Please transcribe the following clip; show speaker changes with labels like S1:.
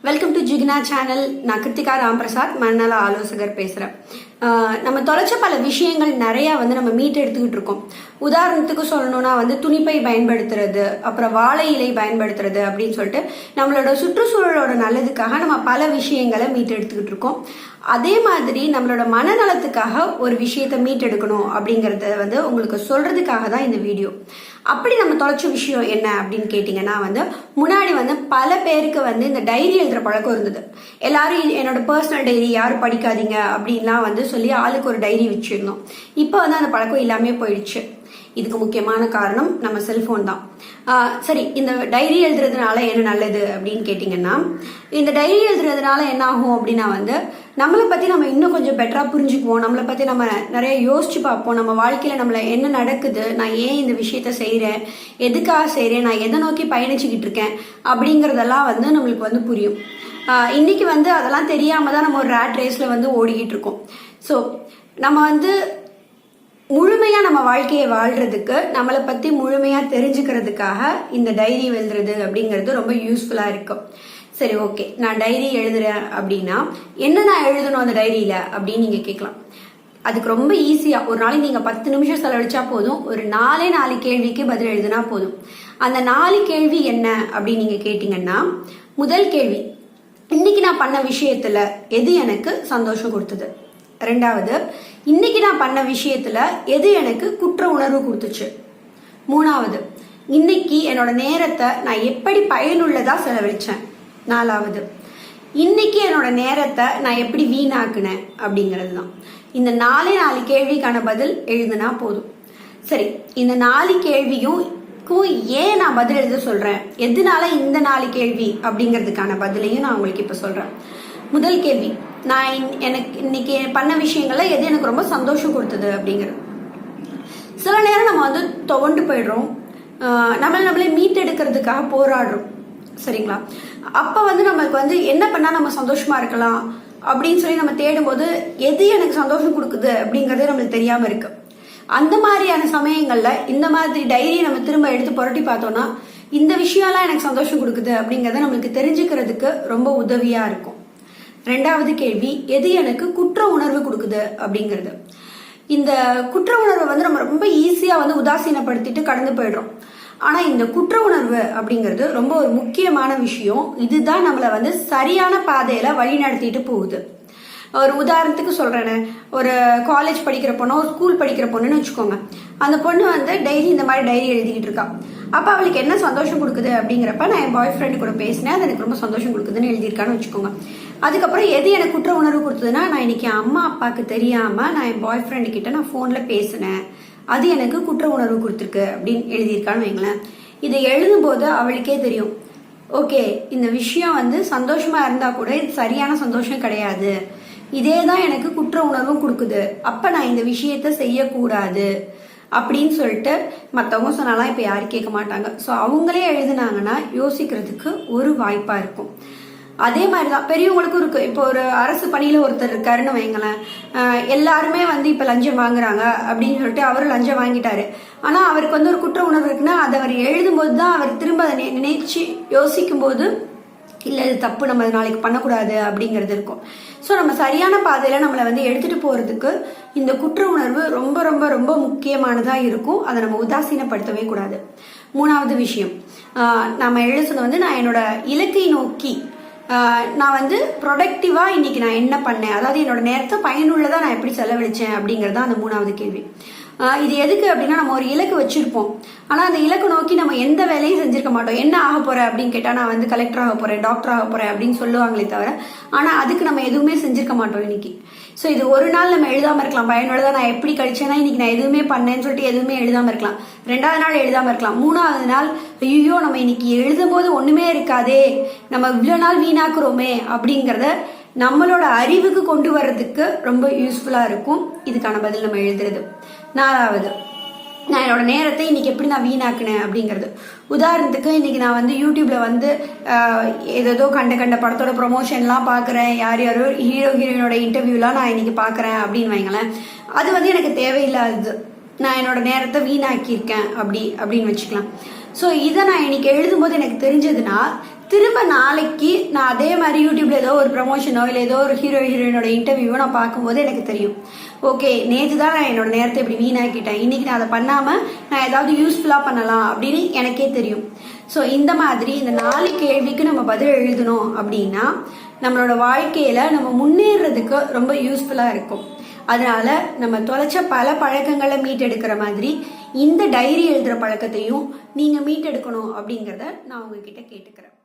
S1: Welcome to ஜிக்னா channel. நான் கிருத்திகா ராம்பிரசாத், மனநல ஆலோசகர் பேசுகிறேன். நம்ம தொலைச்ச பல விஷயங்கள் நிறையா நம்ம மீட் எடுத்துக்கிட்டு இருக்கோம். உதாரணத்துக்கு சொல்லணும்னா துணிப்பை பயன்படுத்துறது, அப்புறம் வாழை இலை பயன்படுத்துறது அப்படின்னு சொல்லிட்டு நம்மளோட சுற்றுச்சூழலோட நல்லதுக்காக நம்ம பல விஷயங்களை மீட் எடுத்துக்கிட்டு இருக்கோம். அதே மாதிரி நம்மளோட மனநலத்துக்காக ஒரு விஷயத்த மீட் எடுக்கணும் அப்படிங்கறத உங்களுக்கு சொல்றதுக்காக தான் இந்த வீடியோ. அப்படி நம்ம தொலைச்ச விஷயம் என்ன அப்படின்னு கேட்டீங்கன்னா முன்னாடி பல பேருக்கு இந்த டைரி எழுதுற பழக்கம் இருந்தது. எல்லாரும் என்னோட பர்சனல் டைரி யாரும் படிக்காதீங்க அப்படின்லாம் சொல்லி ஆளுக்கு ஒரு டைரி வச்சிருந்தோம். இப்போ அந்த பழக்கம் இல்லாமே போயிடுச்சு. இதுக்கு முக்கியமான காரணம் நம்ம செல்போன் தான். சரி, இந்த டைரி எழுதுறதுனால என்ன நல்லது அப்படின்னு கேட்டிங்கன்னா, இந்த டைரி எழுதுறதுனால என்ன ஆகும் அப்படின்னா நம்மளை பற்றி நம்ம இன்னும் கொஞ்சம் பெட்டராக புரிஞ்சுக்குவோம். நம்மளை பற்றி நம்ம நிறைய யோசிச்சு பார்ப்போம். நம்ம வாழ்க்கையில் நம்மளை என்ன நடக்குது, நான் ஏன் இந்த விஷயத்த செய்கிறேன், எதுக்காக செய்கிறேன், நான் எதை நோக்கி பயணிச்சுக்கிட்டு இருக்கேன் அப்படிங்கிறதெல்லாம் நம்மளுக்கு புரியும். இன்னைக்கு அதெல்லாம் தெரியாமல் தான் நம்ம ஒரு ரேட் ரேஸில் ஓடிக்கிட்டு இருக்கோம். ஸோ நம்ம முழுமையாக நம்ம வாழ்க்கையை வாழ்றதுக்கு, நம்மளை பற்றி முழுமையாக தெரிஞ்சுக்கிறதுக்காக இந்த டைரி எழுதுறது அப்படிங்கிறது ரொம்ப யூஸ்ஃபுல்லாக இருக்கும். சரி, ஓகே, நான் டைரி எழுதுறேன் அப்படின்னா என்ன நான் எழுதணும் அந்த டைரியில் அப்படின்னு நீங்கள் கேட்கலாம். அதுக்கு ரொம்ப ஈஸியாக ஒரு நாளைக்கு நீங்கள் 10 நிமிஷம் செலவழிச்சா போதும். ஒரு 4 கேள்விக்கு பதில் எழுதுனா போதும். அந்த 4 கேள்வி என்ன அப்படின்னு நீங்கள் கேட்டிங்கன்னா, முதல் கேள்வி, இன்னைக்கு நான் பண்ண விஷயத்தில் எது எனக்கு சந்தோஷம் கொடுத்தது? ரெண்டாவது, இன்னைக்கு நான் பண்ண விஷயத்துல எது எனக்கு குற்ற உணர்வு கொடுத்துச்சு? மூணாவது, இன்னைக்கு என்னோட நேரத்தை நான் எப்படி பயனுள்ளதா செலவழிச்சேன்? நாலாவது, இன்னைக்கு என்னோட நேரத்தை நான் எப்படி வீணாக்குனேன் அப்படிங்கிறது தான். இந்த 4 கேள்விக்கான பதில் எழுதுனா போதும். சரி, இந்த 4 கேள்வியும் ஏன் நான் பதில் எழுத சொல்றேன், எதனால இந்த 4 கேள்வி அப்படிங்கிறதுக்கான பதிலையும் நான் உங்களுக்கு இப்ப சொல்றேன். முதல் கேள்வி, நான் எனக்கு இன்னைக்கு பண்ண விஷயங்கள்ல எது எனக்கு ரொம்ப சந்தோஷம் கொடுத்தது அப்படிங்கிறது. சில நேரம் நம்ம துவண்டு போயிடுறோம், நம்மளே மீட் எடுக்கிறதுக்காக போராடுறோம், சரிங்களா? அப்ப நம்மளுக்கு என்ன பண்ணா நம்ம சந்தோஷமா இருக்கலாம் அப்படின்னு சொல்லி நம்ம தேடும்போது எது எனக்கு சந்தோஷம் கொடுக்குது அப்படிங்கறதே நம்மளுக்கு தெரியாம இருக்கு. அந்த மாதிரியான சமயங்கள்ல இந்த மாதிரி டைரியை நம்ம திரும்ப எடுத்து புரட்டி பார்த்தோம்னா இந்த விஷயம்லாம் எனக்கு சந்தோஷம் கொடுக்குது அப்படிங்கறத நம்மளுக்கு தெரிஞ்சுக்கிறதுக்கு ரொம்ப உதவியா இருக்கும். ரெண்டாவது கேள்வி, எது எனக்கு குற்ற உணர்வு கொடுக்குது அப்படிங்கிறது. இந்த குற்ற உணர்வை நம்ம ரொம்ப ஈஸியா உதாசீனப்படுத்திட்டு கடந்து போயிடுறோம். ஆனா இந்த குற்ற உணர்வு அப்படிங்கிறது ரொம்ப ஒரு முக்கியமான விஷயம். இதுதான் நம்மளை சரியான பாதையில வழி நடத்திட்டு போகுது. ஒரு உதாரணத்துக்கு சொல்றேன்னு, ஒரு காலேஜ் படிக்கிற பொண்ணோ ஸ்கூல் படிக்கிற பொண்ணுன்னு வச்சுக்கோங்க. அந்த பொண்ணு டெய்லி இந்த மாதிரி டைரி எழுதிக்கிட்டு இருக்கா. அப்ப அவளுக்கு என்ன சந்தோஷம் கொடுக்குது அப்படிங்கிறப்ப, நான் என் பாய் ஃப்ரெண்டு கூட பேசினேன், அது எனக்கு ரொம்ப சந்தோஷம் கொடுக்குதுன்னு எழுதியிருக்கான்னு வச்சுக்கோங்க. அதுக்கப்புறம் எது எனக்கு குற்ற உணர்வு கொடுத்ததுன்னா, நான் இன்னைக்கு அம்மா அப்பாவுக்கு தெரியாம நான் என் பாய் ஃப்ரெண்டு கிட்ட நான் போன்ல பேசினேன், அது எனக்கு குற்ற உணர்வு கொடுத்துருக்கு அப்படின்னு எழுதியிருக்கான்னு வைங்களேன். இதை எழுதும் போது அவளுக்கே தெரியும், ஓகே, இந்த விஷயம் சந்தோஷமா இருந்தா கூட இது சரியான சந்தோஷம் கிடையாது, இதேதான் எனக்கு குற்ற உணர்வும் கொடுக்குது, அப்ப நான் இந்த விஷயத்த செய்யக்கூடாது அப்படின்னு சொல்லிட்டு மற்றவங்க சொன்னாலாம் இப்ப யாரும் கேட்க மாட்டாங்க. ஸோ அவங்களே எழுதுனாங்கன்னா யோசிக்கிறதுக்கு ஒரு வாய்ப்பா இருக்கும். அதே மாதிரிதான் பெரியவங்களுக்கும் இருக்கு. இப்போ ஒரு அரசு பணியில ஒருத்தர் இருக்காருன்னு வைங்களேன், எல்லாருமே இப்ப லஞ்சம் வாங்குறாங்க அப்படின்னு சொல்லிட்டு அவரும் லஞ்சம் வாங்கிட்டாரு. ஆனா அவருக்கு ஒரு குற்ற உணர்வு இருக்குன்னா அதை அவர் எழுதும் போதுதான் அவர் திரும்ப அதை நினைச்சு யோசிக்கும் போது, இல்ல இது தப்பு, நம்ம நாளைக்கு பண்ணக்கூடாது அப்படிங்கிறது இருக்கும். ஸோ நம்ம சரியான பாதையில நம்மளை எடுத்துட்டு போறதுக்கு இந்த குற்ற உணர்வு ரொம்ப ரொம்ப ரொம்ப முக்கியமானதா இருக்கும். அதை நம்ம உதாசீனப்படுத்தவே கூடாது. மூணாவது விஷயம், நம்ம எழுதுனது நான் என்னோட இலக்கை நோக்கி நான் ப்ரொடக்டிவா இன்னைக்கு நான் என்ன பண்ணேன், அதாவது என்னோட நேரத்தை பயனுள்ளதா நான் எப்படி செலவழிச்சேன் அப்படிங்கறத அந்த மூணாவது கேள்வி. இது எதுக்கு அப்படின்னா, நம்ம ஒரு இலக்கு வச்சிருப்போம், ஆனா அந்த இலக்கு நோக்கி நம்ம எந்த வேலையும் செஞ்சிருக்க மாட்டோம். என்ன ஆக போற அப்படின்னு கேட்டா, நான் கலெக்டர் ஆக போறேன், டாக்டர் ஆக போறேன் அப்படின்னு சொல்லுவாங்களே தவிர, ஆனா அதுக்கு நம்ம எதுவுமே செஞ்சிருக்க மாட்டோம் இன்னைக்கு. ஸோ இது ஒரு நாள் நம்ம எழுதாம இருக்கலாம், பயனுள்ளதா நான் எப்படி கழிச்சேன்னா இன்னைக்கு நான் எதுவுமே பண்ணேன்னு சொல்லிட்டு எதுவுமே எழுதாம இருக்கலாம். 2வது நாள் எழுதாம இருக்கலாம். 3வது நாள், ஐயோ நம்ம இன்னைக்கு எழுதும் போது ஒண்ணுமே இருக்காதே, நம்ம இவ்வளவு நாள் வீணாக்குறோமே அப்படிங்கறத நம்மளோட அறிவுக்கு கொண்டு வர்றதுக்கு ரொம்ப யூஸ்ஃபுல்லா இருக்கும். இதுக்கான பதில் நம்ம எழுதுறது. 4வது, நான் என்னோட நேரத்தை இன்னைக்கு எப்படி நான் வீணாக்குனேன் அப்படிங்கிறது. உதாரணத்துக்கு இன்னைக்கு நான் யூடியூப்ல ஏதோ கண்ட படத்தோட ப்ரொமோஷன்லாம் பாக்குறேன், யார் யாரோ ஹீரோ ஹீரோயினோட இன்டர்வியூலாம் நான் இன்னைக்கு பாக்குறேன் அப்படின்னு வைங்களேன். அது எனக்கு தேவையில்லாதது, நான் என்னோட நேரத்தை வீணாக்கியிருக்கேன் அப்படின்னு வச்சுக்கலாம். ஸோ இதை நான் இன்னைக்கு எழுதும்போது எனக்கு தெரிஞ்சதுன்னா, திரும்ப நாளைக்கு நான் அதே மாதிரி யூடியூப்ல ஏதோ ஒரு ப்ரமோஷனோ இல்லை ஏதோ ஒரு ஹீரோயினோட இன்டர்வியூவோ நான் பார்க்கும்போது எனக்கு தெரியும், ஓகே நேற்று தான் நான் என்னோட நேரத்தை இப்படி வீணாக்கிட்டேன், இன்னைக்கு நான் அதை பண்ணாமல் நான் ஏதாவது யூஸ்ஃபுல்லாக பண்ணலாம் அப்படின்னு எனக்கே தெரியும். ஸோ இந்த மாதிரி இந்த 4 கேள்விக்கு நம்ம பதில் எழுதணும் அப்படின்னா நம்மளோட வாழ்க்கையில நம்ம முன்னேறதுக்கு ரொம்ப யூஸ்ஃபுல்லாக இருக்கும். அதனால நம்ம தொலைச்ச பல பழக்கங்களை மீட்டெடுக்கிற மாதிரி இந்த டைரி எழுதுற பழக்கத்தையும் நீங்க மீட்டெடுக்கணும் அப்படிங்கிறத நான் உங்ககிட்ட கேட்டுக்கிறேன்.